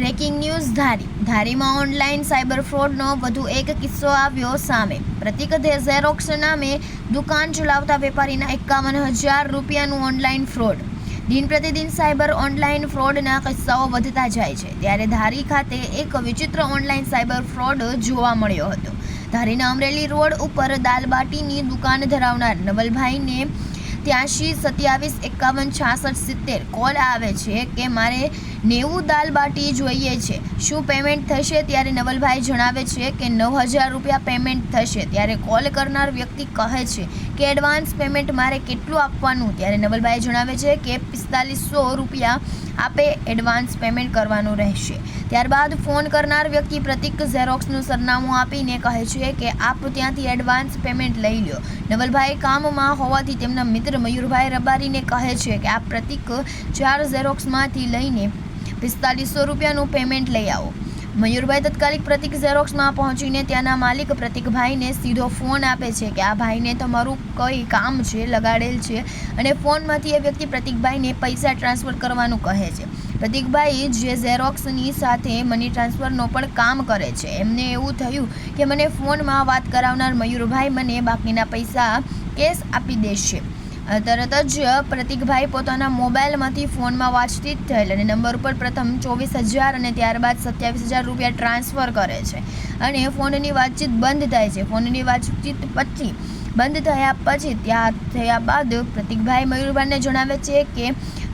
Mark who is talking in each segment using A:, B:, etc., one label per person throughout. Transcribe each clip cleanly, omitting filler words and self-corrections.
A: Breaking news ધારીમાં online cyber ફ્રોડનો વધુ એક કિસ્સો આવ્યો સામે। પ્રતિક ઝેરોક્સ નામે દુકાન ચલાવતા વેપારીના 51,000 રૂપિયાનું ઓનલાઈન ફ્રોડ। દિન પ્રતિદિન સાયબર ઓનલાઈન ફ્રોડના કિસ્સાઓ વધતા જાય છે, ત્યારે ધારી ખાતે એક વિચિત્ર ઓનલાઈન સાયબર ફ્રોડ જોવા મળ્યો હતો। ધારીના અમરેલી રોડ ઉપર દાલબાટીની દુકાન ધરાવનાર નવલભાઈને 83 27 51 66 70 કોલ આવે છે કે મારે 90 દાલબાટી જોઈએ છે, શું પેમેન્ટ થશે? ત્યારે નવલભાઈ જણાવે છે કે 9,000 રૂપિયા પેમેન્ટ થશે। ત્યારે કોલ કરનાર વ્યક્તિ કહે છે કે એડવાન્સ પેમેન્ટ મારે કેટલું આપવાનું? ત્યારે નવલભાઈ જણાવે છે કે 4500 રૂપિયા આપે એડવાન્સ પેમેન્ટ કરવાનું રહેશે। ત્યારબાદ ફોન કરનાર વ્યક્તિ પ્રતિક ઝેરોક્સનું સરનામું આપીને કહે છે કે આપ ત્યાંથી એડવાન્સ પેમેન્ટ લઈ લો। નવલભાઈ કામમાં હોવાથી તેમના મિત્ર મયુરભાઈ રબારીને કહે છે કે આપ પ્રતિક 4 ઝેરોક્સમાંથી લઈને 4500 રૂપિયાનું પેમેન્ટ લઈ આવો। મયુરભાઈ તાત્કાલિક પ્રતિક ઝેરોક્સમાં પહોંચીને ત્યાંના માલિક પ્રતિકભાઈને સીધો ફોન આપે છે કે આ ભાઈને તમારું કઈ કામ છે લગાડેલ છે, અને ફોનમાંથી એ વ્યક્તિ પ્રતિકભાઈને પૈસા ટ્રાન્સફર કરવાનું કહે છે। પ્રતિકભાઈ જે ઝેરોક્સની સાથે મની ટ્રાન્સફરનો પણ કામ કરે છે, એમને એવું થયું કે મને ફોનમાં વાત કરાવનાર મયુરભાઈ મને બાકીના પૈસા કેશ આપી દેશે। તરત જ પ્રતિકભાઈ પોતાના મોબાઈલમાંથી ફોનમાં વાતચીત થયેલ અને નંબર ઉપર પ્રથમ 24,000 અને ત્યારબાદ 27,000 રૂપિયા ટ્રાન્સફર કરે છે, અને ફોનની વાતચીત બંધ થાય છે। ફોનની વાતચીત પછી બંધ થયા બાદ પ્રતિકભાઈ મયુરભાઈને જણાવે છે કે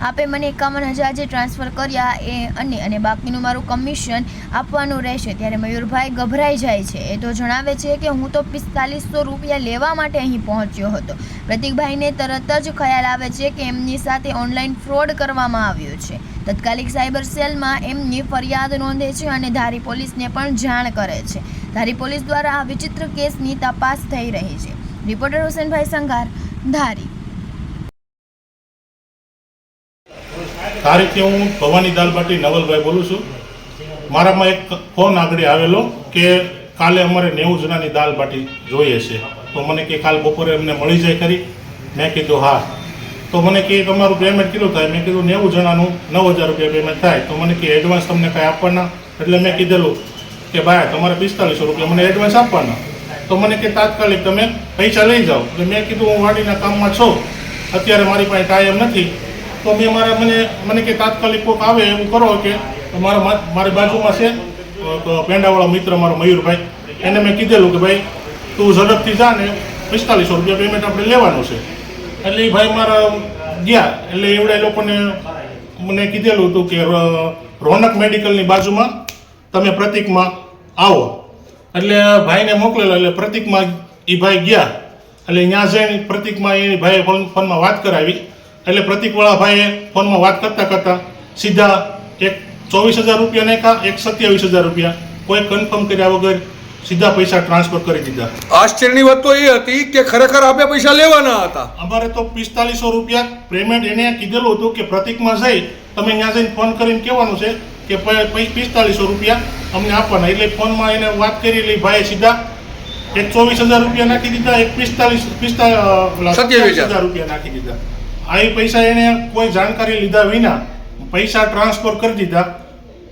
A: આપે મને 51,000 જે ટ્રાન્સફર કર્યા અને બાકીનું મારું કમિશન આપવાનું રહેશે। ત્યારે મયુરભાઈ ગભરાઈ જાય છે, એ તો જણાવે છે કે હું તો 4500 રૂપિયા લેવા માટે અહીં પહોંચ્યો હતો। પ્રતિકભાઈને તરત જ ખ્યાલ આવે છે કે એમની સાથે ઓનલાઈન ફ્રોડ કરવામાં આવ્યો છે। તાત્કાલિક સાયબર સેલમાં એમની ફરિયાદ નોંધે છે અને ધારી પોલીસને પણ જાણ કરે છે। ધારી પોલીસ દ્વારા આ વિચિત્ર કેસની તપાસ થઈ રહી છે। રિપોર્ટર હુસેનભાઈ સંઘાર, ધારી।
B: ધારીથી હું ભવાની દાલબાટી નવલભાઈ બોલું છું। મારામાં એક ફોન આગળ આવેલો કે કાલે અમારે 90 જણાની દાલબાટી જોઈએ છે, તો મને કે કાલ બપોરે અમને મળી જાય ખરી? મેં કીધું હા। તો મને કે તમારું પેમેન્ટ કેટલું થાય? મેં કીધું 90 જણાનું 9,000 રૂપિયા પેમેન્ટ થાય। તો મને કે એડવાન્સ તમને કાંઈ આપવાના? એટલે મેં કીધેલું કે ભાઈ તમારે 4500 રૂપિયા મને એડવાન્સ આપવાના। તો મને કે તાત્કાલિક તમે પૈસા લઈ જાઓ। એટલે મેં કીધું હું વાડીના કામમાં છું, અત્યારે મારી પાસે ટાઈમ નથી। તો મને કે તાત્કાલિક કોઈક આવે એવું કરો કે મારી બાજુમાં છે પેંડાવાળા મિત્ર મારો મયુરભાઈ, એને મેં કીધેલું કે ભાઈ તું ઝડપથી જા ને 4500 રૂપિયા પેમેન્ટ આપણે લેવાનું છે। એટલે એ ભાઈ મારા ગયા, એટલે એવડે લોકોને મને કીધેલું હતું કે રોનક મેડિકલની બાજુમાં તમે પ્રતિકમાં આવો। એટલે ભાઈને મોકલેલો, એટલે પ્રતિકમાં એ ભાઈ ગયા, એટલે ત્યાં જઈને પ્રતિકમાં એ ભાઈએ ફોનમાં વાત કરાવી। એટલે પ્રતિકવાળા ભાઈએ ફોનમાં વાત કરતાં સીધા એક 24,000 રૂપિયા નાખ્યા, એક 27,000 રૂપિયા કોઈ કન્ફર્મ કર્યા વગર સીધા પૈસા ટ્રાન્સફર કરી દીધા।
C: આશ્ચર્યની વાત તો એ હતી કે ખરેખર આપણે પૈસા લેવાના હતા।
B: અમારે તો 4500 રૂપિયા પેમેન્ટ એને કીધેલું હતું કે પ્રતિકમાં જઈ તમે ત્યાં જઈને ફોન કરીને કહેવાનું છે કે 4500 રૂપિયા અમને આપવાના। એટલે ફોનમાં એને વાત કરી, એટલે ભાઈએ સીધા એક 24,000 રૂપિયા નાખી દીધા, એક 27,000 રૂપિયા નાખી દીધા। આ પૈસા એને કોઈ જાણકારી લીધા વિના પૈસા ટ્રાન્સફર કરી દીધા।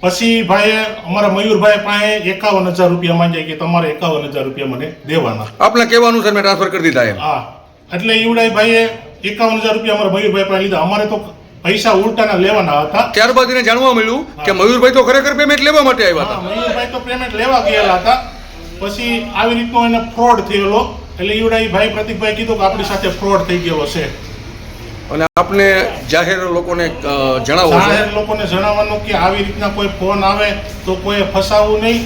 B: પછી ભાઈએ અમારા મયુરભાઈ પાસે 51,000 રૂપિયા માંગ્યા કે તમારે 51,000 રૂપિયા મને દેવાના।
C: આપણે કહેવાનું સર મેં ટ્રાન્સફર કરી દીધા એમ?
B: હા, એટલે ઈવડાઈ ભાઈએ 51,000 રૂપિયા અમારા મયુરભાઈ પાસે લીધા। અમારે તો પૈસા ઉલટાના લેવાના હતા।
C: ત્યારબાદ એને જાણવા મળ્યું કે મયુરભાઈ તો ખરેખર પેમેન્ટ લેવા માટે આવ્યા હતા।
B: મયુરભાઈ તો પેમેન્ટ લેવા ગયેલા હતા। પછી આવી રીતનો એને ફ્રોડ થયેલો, એટલે ઈવડાઈ ભાઈ પ્રતિકભાઈ કીધું કે આપણી સાથે ફ્રોડ થઈ ગયેલો છે,
C: અને આપને જાહેર લોકોને જણાવો,
B: જાહેર લોકોને જણાવવાનું કે આવી રીતના કોઈ ફોન આવે તો કોઈ ફસાવવું નહીં,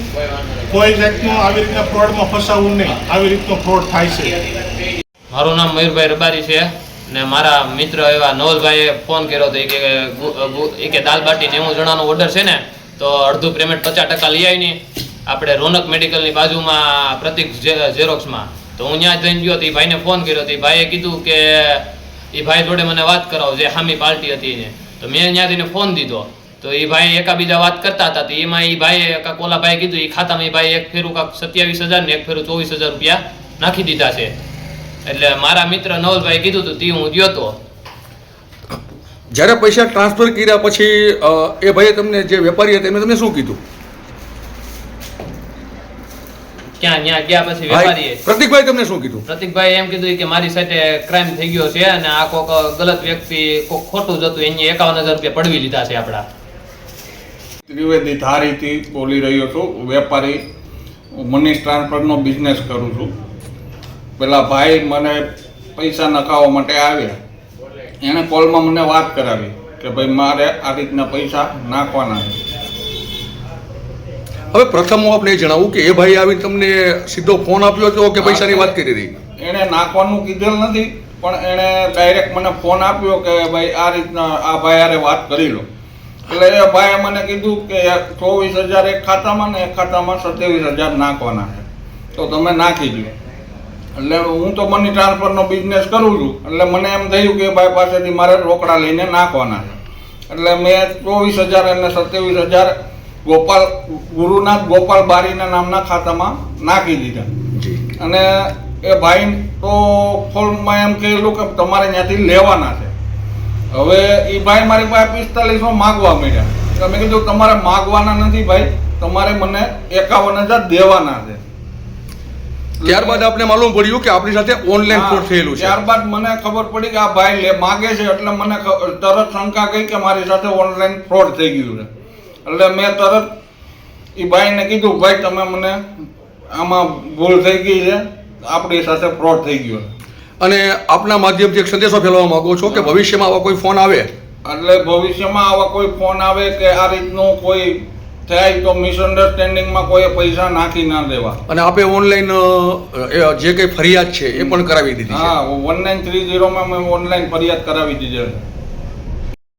B: કોઈ જાતનું આવી રીતના ફ્રોડમાં ફસાવવું નહીં। આવી રીતનો ફ્રોડ થાય છે।
D: મારું નામ મયુરભાઈ રબારી છે, ને મારા મિત્ર એવા નવલભાઈએ ફોન કર્યો હતો કે દાલબાટી 90 જણાનો ઓર્ડર છે ને, તો અડધું પેમેન્ટ 50% લઈ આવીને આપણે રોનક મેડિકલની બાજુમાં પ્રતિક ઝેરોક્સમાં। તો હું ત્યાં જઈને ગયો તો એ ભાઈને ફોન કર્યો તો એ ભાઈએ કીધું કે એ ભાઈ જોડે મને વાત કરાવો જે હામી પાર્ટી હતી એને। તો મેં ત્યાંથી ફોન દીધો, તો એ ભાઈ એકાબીજા વાત કરતા હતા, તો એમાં એ ભાઈએ કાંક ઓલા ભાઈ કીધું એ ખાતામાં એ ભાઈ એક ફેરું કાંક 27,000 ને એક ફેરું 24,000 રૂપિયા નાખી દીધા છે। એટલે મારા મિત્ર નવલભાઈ કીધું હતું તે હું ગયો હતો।
C: જ્યારે પૈસા ટ્રાન્સફર કર્યા પછી એ ભાઈએ તમને જે વેપારી હતા એમને તમને શું કીધું?
D: ક્યાં ત્યાં ગયા પછી વેપારીએ
C: પ્રતિકભાઈ તમને શું કીધું?
D: પ્રતિકભાઈ એમ કીધું કે મારી સાથે ક્રાઇમ થઈ ગયો છે અને આ કોક ગલત વ્યક્તિ કોક ખોટું જ હતું, એની 51,000 રૂપિયા પડવી લીધા છે આપણા.
E: ત્રિવેદી ધારીથી બોલી રહ્યો છું. વેપારી મની ટ્રાન્સફરનો બિઝનેસ કરું છું. પેલા ભાઈ મને પૈસા નખાવવા માટે આવ્યા. એણે કોલમાં મને વાત કરાવી કે ભાઈ મારે આ રીતના પૈસા નાખવાના છે.
C: હવે પ્રથમ હું આપણે એ જણાવું કે એ ભાઈ આવીને તમને સીધો ફોન આપ્યો હતો કે પૈસાની વાત કરી હતી?
E: એણે નાખવાનું કીધેલ નથી, પણ એણે ડાયરેક્ટ મને ફોન આપ્યો કે ભાઈ આ રીતના આ ભાઈ હારે વાત કરી લો. એટલે એ ભાઈએ મને કીધું કે 24,000 એક ખાતામાં ને એક ખાતામાં 27,000 નાખવાના છે, તો તમે નાખી દો. એટલે હું તો મની ટ્રાન્સફરનો બિઝનેસ કરું છું, એટલે મને એમ થયું કે ભાઈ પાસેથી મારે રોકડા લઈને નાખવાના છે. એટલે મેં 24,000 અને 27,000 ગુરુનાથ ગોપાલ બારીના નામના ખાતામાં નાખી દીધા. અને એ ભાઈ તો ફોનમાં એમ કહેલું કે તમારે ત્યાંથી લેવાના છે. હવે એ ભાઈ મારી પાસે 4500 માગવા માંડ્યા. તો મેં કીધું તમારે માગવાના નથી ભાઈ, તમારે મને 51,000 દેવાના છે.
C: ત્યારબાદ આપણે માલુમ પડ્યું કે આપણી સાથે ઓનલાઈન ફ્રોડ થયેલું છે.
E: ત્યારબાદ મને ખબર પડી કે આ ભાઈ માગે છે, એટલે મને તરત શંકા ગઈ કે મારી સાથે ઓનલાઈન ફ્રોડ થઈ ગયું છે. એટલે મેં તરત એ ભાઈને કીધું ભાઈ તમે મને આમાં ભૂલ થઈ ગઈ છે, આપણી સાથે ફ્રોડ થઈ ગયો.
C: અને આપના માધ્યમથી એક સંદેશો ફેલાવવા માંગો છો કે ભવિષ્યમાં આવા કોઈ ફોન આવે,
E: એટલે ભવિષ્યમાં આવા કોઈ ફોન આવે કે આ રીતનું કોઈ થાય તો મિસઅન્ડરસ્ટેન્ડિંગમાં કોઈ પૈસા નાખી ના દેવા.
C: અને આપે ઓનલાઈન જે કંઈ ફરિયાદ છે એ પણ કરાવી દીધી છે.
E: હા, 1930 માં મેં ઓનલાઈન ફરિયાદ કરાવી દીધી છે.